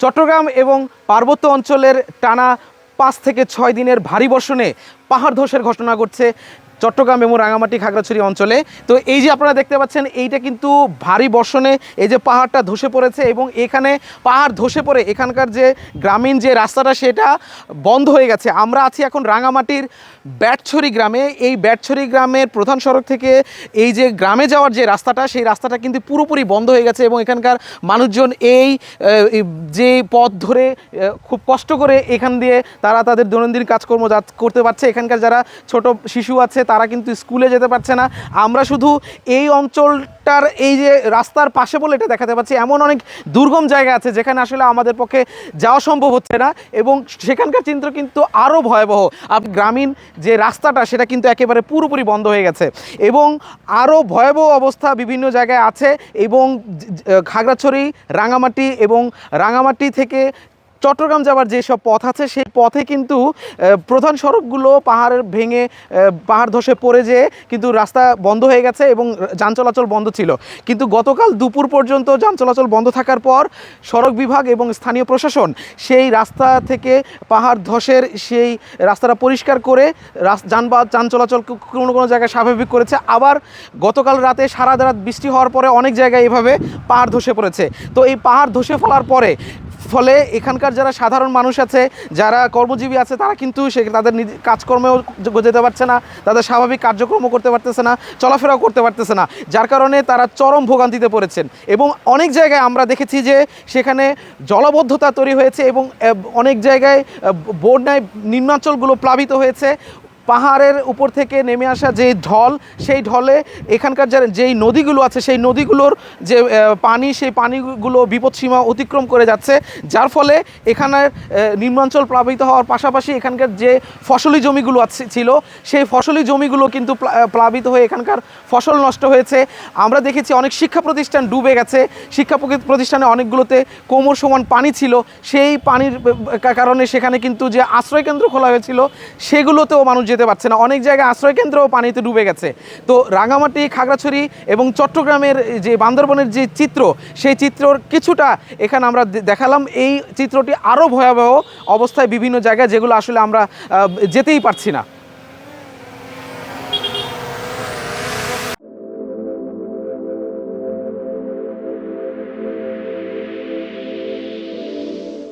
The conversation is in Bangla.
চট্টগ্রাম এবং পার্বত্য অঞ্চলের টানা 5 থেকে 6 দিনের ভারী বর্ষণে পাহাড় ধসের ঘটনা ঘটছে চট্টগ্রাম এবং রাঙামাটি খাগড়াছড়ি অঞ্চলে। তো এই যে আপনারা দেখতে পাচ্ছেন, এইটা কিন্তু ভারী বর্ষণে এই যে পাহাড়টা ধসে পড়েছে এবং এখানে পাহাড় ধসে পড়ে এখানকার যে গ্রামীণ যে রাস্তাটা সেটা বন্ধ হয়ে গেছে। আমরা আছি এখন রাঙামাটির ব্যাটছড়ি গ্রামে। এই ব্যাটছড়ি গ্রামের প্রধান সড়ক থেকে এই যে গ্রামে যাওয়ার যে রাস্তাটা, সেই রাস্তাটা কিন্তু পুরোপুরি বন্ধ হয়ে গেছে এবং এখানকার মানুষজন এই যে পথ ধরে খুব কষ্ট করে এখান দিয়ে তারা তাদের দৈনন্দিন কাজকর্ম করতে পারছে। এখানকার যারা ছোট শিশু আছে তারা কিন্তু স্কুলে যেতে পারছে না। আমরা শুধু এই অঞ্চলটার এই যে রাস্তার পাশে বলে এটা দেখাতে পাচ্ছি, এমন অনেক দুর্গম জায়গা আছে যেখানে আসলে আমাদের পক্ষে যাওয়া সম্ভব হচ্ছে না এবং সেখানকার চিত্র কিন্তু আরও ভয়াবহ। গ্রামীণ যে রাস্তাটা সেটা কিন্তু একেবারে পুরোপুরি বন্ধ হয়ে গেছে এবং আরও ভয়াবহ অবস্থা বিভিন্ন জায়গায় আছে। এবং খাগড়াছড়ি, রাঙামাটি এবং রাঙামাটি থেকে চট্টগ্রাম যাওয়ার যেসব পথ আছে সেই পথে কিন্তু প্রধান সড়কগুলো পাহাড়ের ভেঙে পাহাড় ধসে পড়ে যেয়ে কিন্তু রাস্তা বন্ধ হয়ে গেছে এবং যান চলাচল বন্ধ ছিল। কিন্তু গতকাল দুপুর পর্যন্ত যান চলাচল বন্ধ থাকার পর সড়ক বিভাগ এবং স্থানীয় প্রশাসন সেই রাস্তা থেকে পাহাড় ধসের সেই রাস্তাটা পরিষ্কার করে যান চলাচল কোনো কোনো জায়গায় স্বাভাবিক করেছে। আবার গতকাল রাতে সারা রাত বৃষ্টি হওয়ার পরে অনেক জায়গায় এভাবে পাহাড় ধসে পড়েছে। তো এই পাহাড় ধসে ফেলার ফলে এখানকার যারা সাধারণ মানুষ আছে, যারা কর্মজীবী আছে, তারা কিন্তু তাদের কাজকর্মেও যেতে পারছে না, তাদের স্বাভাবিক কার্যক্রমও করতে পারতেছে না, চলাফেরাও করতে পারতেছে না, যার কারণে তারা চরম ভোগান্তিতে পড়েছেন। এবং অনেক জায়গায় আমরা দেখেছি যে সেখানে জলাবদ্ধতা তৈরি হয়েছে এবং অনেক জায়গায় বন্যায় নিম্নাঞ্চলগুলো প্লাবিত হয়েছে। পাহাড়ের উপর থেকে নেমে আসা যে ঢল, সেই ঢলে এখানকার যেই নদীগুলো আছে সেই নদীগুলোর যে পানি, সেই পানিগুলো বিপদসীমা অতিক্রম করে যাচ্ছে, যার ফলে এখানের নিম্নাঞ্চল প্লাবিত হওয়ার পাশাপাশি এখানকার যে ফসলি জমিগুলো ছিল সেই ফসলি জমিগুলো কিন্তু প্লাবিত হয়ে এখানকার ফসল নষ্ট হয়েছে। আমরা দেখেছি অনেক শিক্ষা প্রতিষ্ঠান ডুবে গেছে, শিক্ষা প্রতিষ্ঠানে অনেকগুলোতে কোমর সমান পানি ছিল, সেই পানির কারণে সেখানে কিন্তু যে আশ্রয়কেন্দ্র খোলা হয়েছিল সেগুলোতেও মানুষ যেতে পারছে না, অনেক জায়গায় আশ্রয়কেন্দ্রও পানিতে ডুবে গেছে। তো রাঙামাটি, খাগড়াছড়ি এবং চট্টগ্রামের যে বান্দরবনের যে চিত্র, সেই চিত্রর কিছুটা এখানে আমরা দেখালাম। এই চিত্রটি আরও ভয়াবহ অবস্থায় বিভিন্ন জায়গায়, যেগুলো আসলে আমরা যেতেই পারছি না।